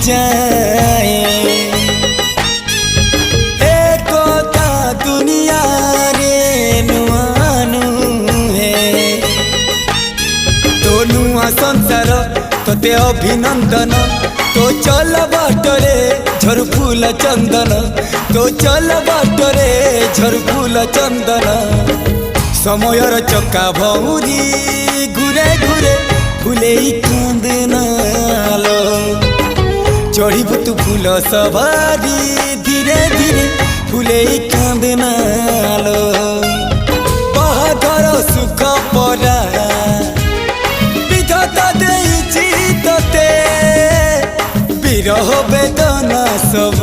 जाए एकता दुनिया रे नुआनु है तो नुआ संसार तोते अभिनंदन तो चल बाटरे झर फूल चंदन तो चल बाटरे झर फूल चंदन समयर चक्का भौरी घुरे घुरे फुले कांदनालो चढ़ीबु तू फूल सवारी धीरे धीरे फुले कांदनालो बाहाघर सुख परा विधाता देइछि तोते विरह वेदना सब